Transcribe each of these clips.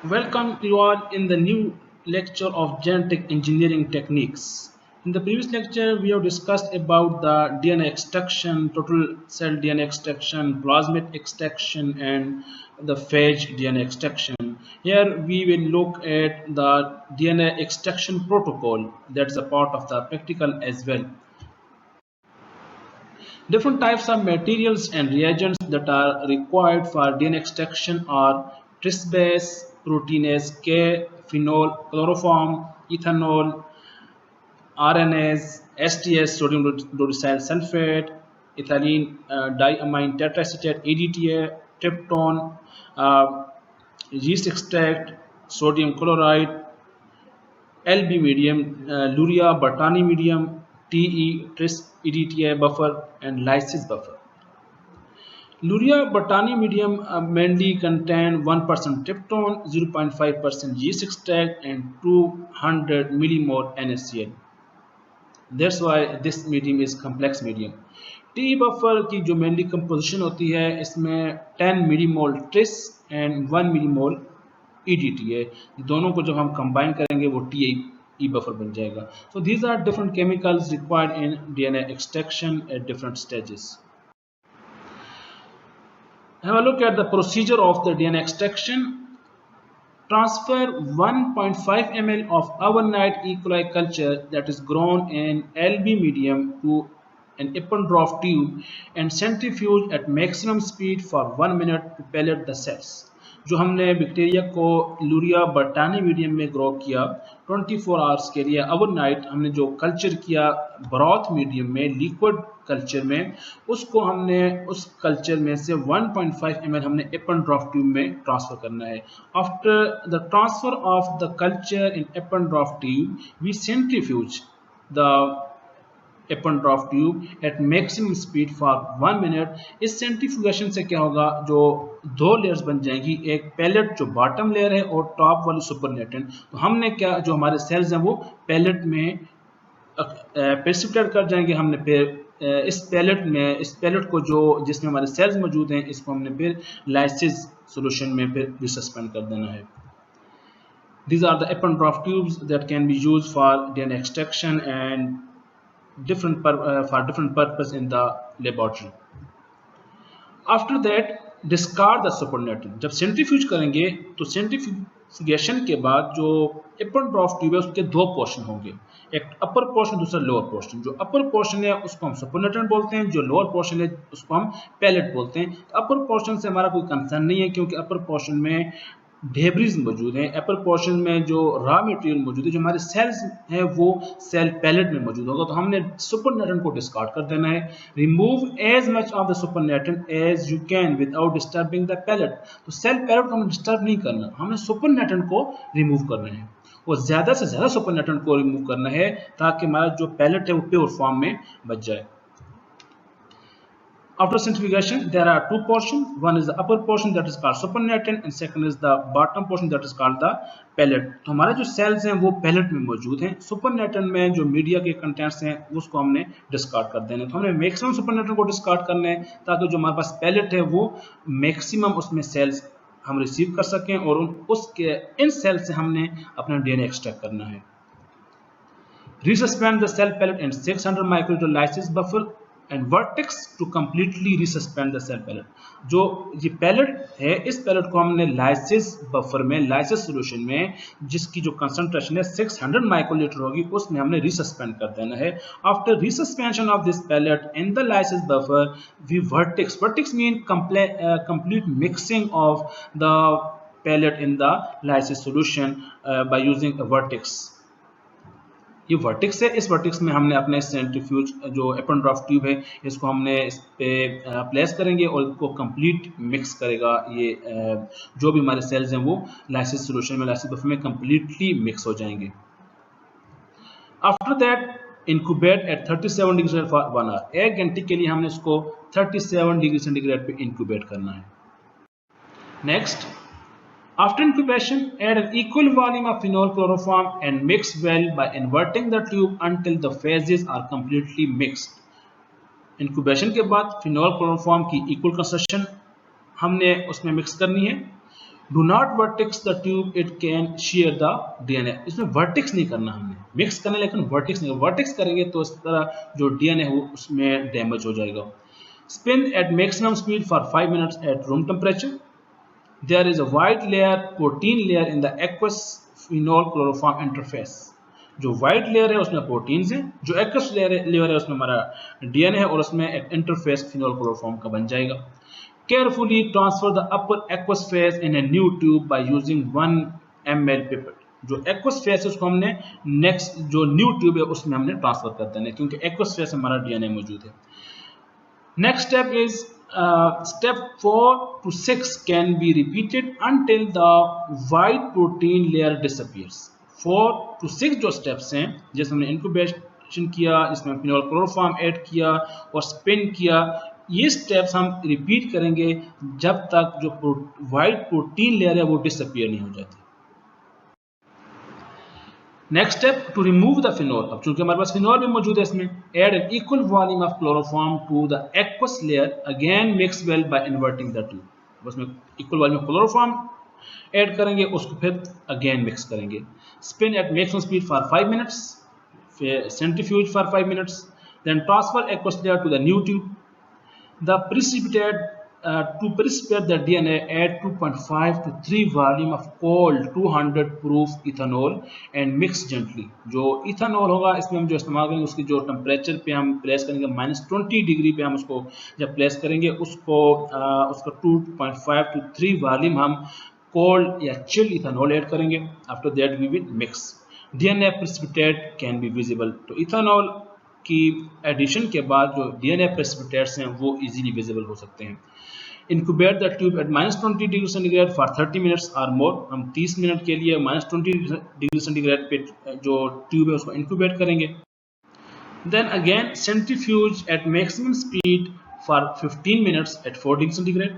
Welcome you all in the new lecture of genetic engineering techniques. In the previous lecture, we have discussed about the DNA extraction, total cell DNA extraction, plasmid extraction, and the phage DNA extraction. Here we will look at the DNA extraction protocol that's a part of the practical as well. Different types of materials and reagents that are required for DNA extraction are trisbase, proteinase K, phenol, chloroform, ethanol, RNase, STS, sodium dodecyl sulfate, ethylene diamine tetraacetate, EDTA, tryptone, uh, yeast extract, sodium chloride, LB medium, Luria, Bertani medium, TE, Tris, EDTA buffer, and lysis buffer. Luria botany medium mainly contain 1% tryptone, 0.5% yeast extract, and 200 millimole NaCl. That's why this medium is complex medium. T buffer की जो mainly composition होती है इसमें 10 millimole tris and 1 millimole EDTA है. दोनों को जब हम कंबाइन करेंगे वो टी ई बफर बन जाएगा. So these are different chemicals required in DNA extraction at different stages. Have a look at the procedure of the DNA extraction. Transfer 1.5 ml of overnight E. coli culture that is grown in LB medium to an Eppendorf tube and centrifuge at maximum speed for 1 minute to pellet the cells. जो हमने bacteria को Luria बटानी medium में grow किया 24 hours के लिए overnight हमने जो culture किया ब्रॉथ मीडियम में लिक्विड कल्चर में उसको हमने उस कल्चर में से 1.5 ml हमने एपनड्रॉफ ट्यूब में ट्रांसफर करना है. After the transfer of the culture in eppendorf tube we centrifuge the eppendorf tube at maximum speed for 1 minute. इस सेंट्रीफ्यूगेशन से क्या होगा, जो दो लेयर्स बन जाएंगी, एक पैलेट जो बॉटम लेयर है और टॉप वाली सुपरनेटेंट. तो हमने क्या, जो हमारे सेल्स हैं वो पैलेट में प्रेसिपिटेट कर जाएंगे. हमने फिर इस पैलेट को जो जिसमें हमारे सेल्स मौजूद हैं इसको हमने फिर लाइसिस सॉल्यूशन में फिर रिसस्पेंड कर देना है. These are the Eppendorf tubes that can be used for DNA extraction and for different purpose in the laboratory. After that, discard the supernatant. जब सेंट्रीफ्यूज करेंगे तो सेंट्रीफ्यूगेशन के बाद जो एपनड्रॉफ ट्यूब है उसके दो पोर्शन होंगे, एक अपर पोर्शन दूसरा लोअर पोर्शन. जो अपर पोर्शन है उसको हम सुपरनेटेंट बोलते हैं, जो लोअर पोर्शन है उसको हम पैलेट बोलते हैं. अपर पोर्शन से हमारा कोई कंसर्न नहीं है क्योंकि अपर पोर्शन में डेब्रिज मौजूद हैं. अपर पोर्शन में जो रॉ मटेरियल मौजूद है, जो हमारे सेल्स हैं वो सेल पैलेट में मौजूद होगा. तो हमने सुपरनेटेंट को डिस्कार्ड कर देना है. Remove as much of the supernatant as you can without disturbing the pellet. तो सेल पैलेट को हमें डिस्टर्ब नहीं करना, हमें सुपरनेटेंट को रिमूव करना है और ज़्यादा से ज़्यादा सुपरनेटेंट को रिमूव करना है ताकि हमारा जो पैलेट है वो प्योर फॉर्म में बच जाए. After centrifugation, there are two portions. One is the upper portion that is called supernatant and second is the bottom portion that is called the pellet. तो हमारे जो सेल्स हैं वो पैलेट में मौजूद हैं. सुपरनेटेंट में जो मीडिया के कंटेंट्स हैं उसको हमने डिस्कार्ड कर देना है. तो हमने मैक्सिमम सुपरनेटेंट को डिस्कार्ड करना है ताकि जो हमारे पास पैलेट है वो मैक्सिमम उसमें सेल्स हम रिसीव कर सकें और उसके इन सेल्स से हमने अपना डीएनए एक्सट्रैक्ट करना है. Resuspend the cell pellet in 600 microliter lysis buffer and vertex to completely resuspend the cell pellet. जो ये पैलेट है इस पैलेट को हमने लाइसिस बफर में, लाइसिस सॉल्यूशन में जिसकी जो कंसंट्रेशन है 600 माइक्रोलीटर होगी उसमें हमने रिसस्पेंड कर देना है. After resuspension of this pellet in the lysis buffer we vortex mean complete mixing of the pellet in the lysis solution by using a vortex. ये वर्टेक्स है, इस वर्टेक्स में हमने अपने सेंट्रीफ्यूज जो एपनड्रॉफ ट्यूब है इसको हमने इस पे प्लेस करेंगे और इसको कंप्लीट मिक्स करेगा. ये जो भी हमारे सेल्स हैं वो लाइसिस सॉल्यूशन में, लाइसिस बफर में कंप्लीटली मिक्स हो जाएंगे. After that incubate at 37 degree centigrade for 1 hour. 1 घंटे के लिए हमने इसको 37 डिग्री सेंटीग्रेड पे इंक्यूबेट करना है. Next, after incubation, add an equal volume of phenol chloroform and mix well by inverting the tube until the phases are completely mixed. Incubation के बाद फिनोल क्लोरोफॉर्म की इक्वल कंसंट्रेशन हमने उसमें mix करनी है. Do not vertices the tube, it can share the DNA. इसमें vertices नहीं करना, हमने मिक्स करना लेकिन वर्टिक्स नहीं, वर्टिक्स करेंगे तो इस तरह जो डीएनए है उसमें डैमेज हो जाएगा। Spin at maximum speed for 5 minutes at room temperature. There is a white layer, protein layer in the aqueous phenol chloroform interface. जो व्हाइट लेयर है उसमें प्रोटीन्स हैं, जो एक्वस लेयर है उसमें हमारा डीएनए है और उसमें एक इंटरफेस फिनोल क्लोरोफॉर्म का बन जाएगा। Carefully transfer the upper aqueous phase in a new tube by using 1 ml pipette। जो aqueous phase है उसको हमने नेक्स्ट जो न्यू ट्यूब है उसमें हमने ट्रांसफर कर देना है, क्योंकि aqueous phase हमारा डीएनए मौजूद है। Next step is step 4 to 6 can be repeated until the white protein layer disappears। 4 to 6 जो steps हैं, जैसे हमने इंक्यूबेशन किया, इसमें फिनोल क्लोरोफॉर्म ऐड किया और स्पिन किया, ये स्टेप्स हम रिपीट करेंगे जब तक जो व्हाइट प्रोटीन लेयर है वो डिसअपियर नहीं हो जाती। Next step to remove the phenol. अब चूंकि हमारे पास फिनोल भी मौजूद है इसमें, add an equal volume of chloroform to the aqueous layer, again mix well by inverting the tube. उसमें equal volume of chloroform add करेंगे, उसको फिर अगेन मिक्स करेंगे। Spin at maximum speed for 5 minutes, centrifuge for 5 minutes, then transfer aqueous layer to the new tube. The precipitate to precipitate the DNA, add 2.5 to 3 volume of cold 200 proof ethanol and mix gently। जो ethanol होगा इसमें हम जो इस्तेमाल करेंगे उसकी जो temperature पे हम प्लेस करेंगे -20 डिग्री पे हम उसको जब प्लेस करेंगे उसको उसका 2.5 to 3 वॉल्यूम हम कोल्ड या चिल इथानॉल ऐड करेंगे। After that we will mix. DNA precipitate can be visible. तो इथानॉल की एडिशन के बाद जो डीएनए प्रेसिपिटेट्स हैं वो इजीली विजिबल हो सकते हैं। Incubate the tube at -20 degree centigrade for 30 minutes और मोर। हम 30 मिनट के लिए -20 डिग्री सेंटीग्रेड पे जो ट्यूब है उसको इंक्यूबेट करेंगे। Then again centrifuge at maximum speed for 15 minutes at 4 degree centigrade.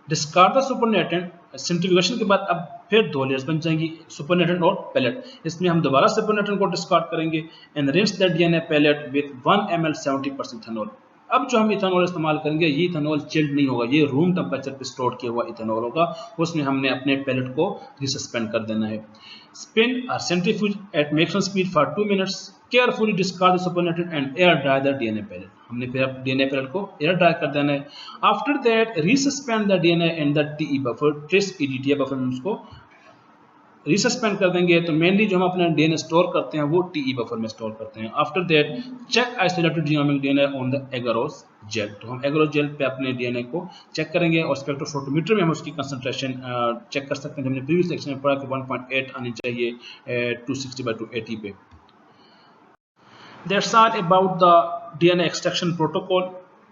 Discard the supernatant. Centrifugation के बाद अब फिर दो लेयर्स बन जाएंगी, सुपरनेटेंट और पैलेट। इसमें हम दोबारा सुपरनेटेंट को डिस्कार्ड करेंगे and rinse the DNA pellet with 1 ml 70% ethanol. अब जो हम इथेनॉल इस्तेमाल करेंगे ये इथेनॉल चिल्ड नहीं होगा, ये रूम टेम्परेचर पे स्टोर किया हुआ इथेनॉल होगा, उसमें हमने अपने पैलेट को रिसस्पेंड कर देना है। स्पिन और centrifuge at maximum speed for 2 minutes. Carefully discard the supernatant and air dry the DNA pellet. हमने फिर डीएनए पैलेट को एयर ड्राई कर देना है। After that resuspend the DNA in the TE buffer, Tris EDTA buffer में उसको रिसस्पेंड कर देंगे। तो मेनली जो हम अपना डीएनए स्टोर करते हैं वो टीई बफर में स्टोर करते हैं। After that check isolated genomic DNA on the agarose gel. तो हम एगारोस जेल पे अपने डीएनए को चेक करेंगे और स्पेक्ट्रोफोटोमीटर में हम उसकी कंसंट्रेशन चेक कर सकते हैं। हमने प्रीवियस लेक्चर में पढ़ा कि 1.8 आनी चाहिए 260/280 पे। That's all about the DNA extraction protocol।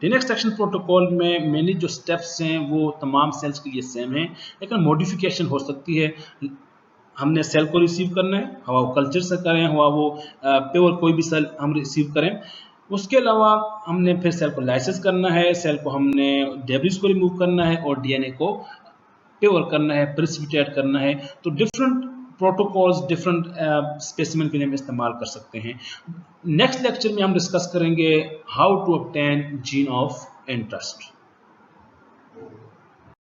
DNA extraction protocol में मेनली जो स्टेप्स हैं वो तमाम सेल्स के लिए सेम हैं, लेकिन मॉडिफिकेशन हो सकती है। हमने सेल को रिसीव करना है, हवा वो कल्चर से करें, हवा वो प्योर कोई भी सेल हम रिसीव करें। उसके अलावा हमने फिर सेल को लाइसिस करना है, सेल को हमने डेब्रिस को रिमूव करना है और डीएनए को प्योर करना है, प्रेसिपिटेट करना है। तो डिफरेंट प्रोटोकॉल्स डिफरेंट स्पेसिमेन के लिए हम इस्तेमाल कर सकते हैं। नेक्स्ट लेक्चर में हम डिस्कस करेंगे how to obtain gene of interest.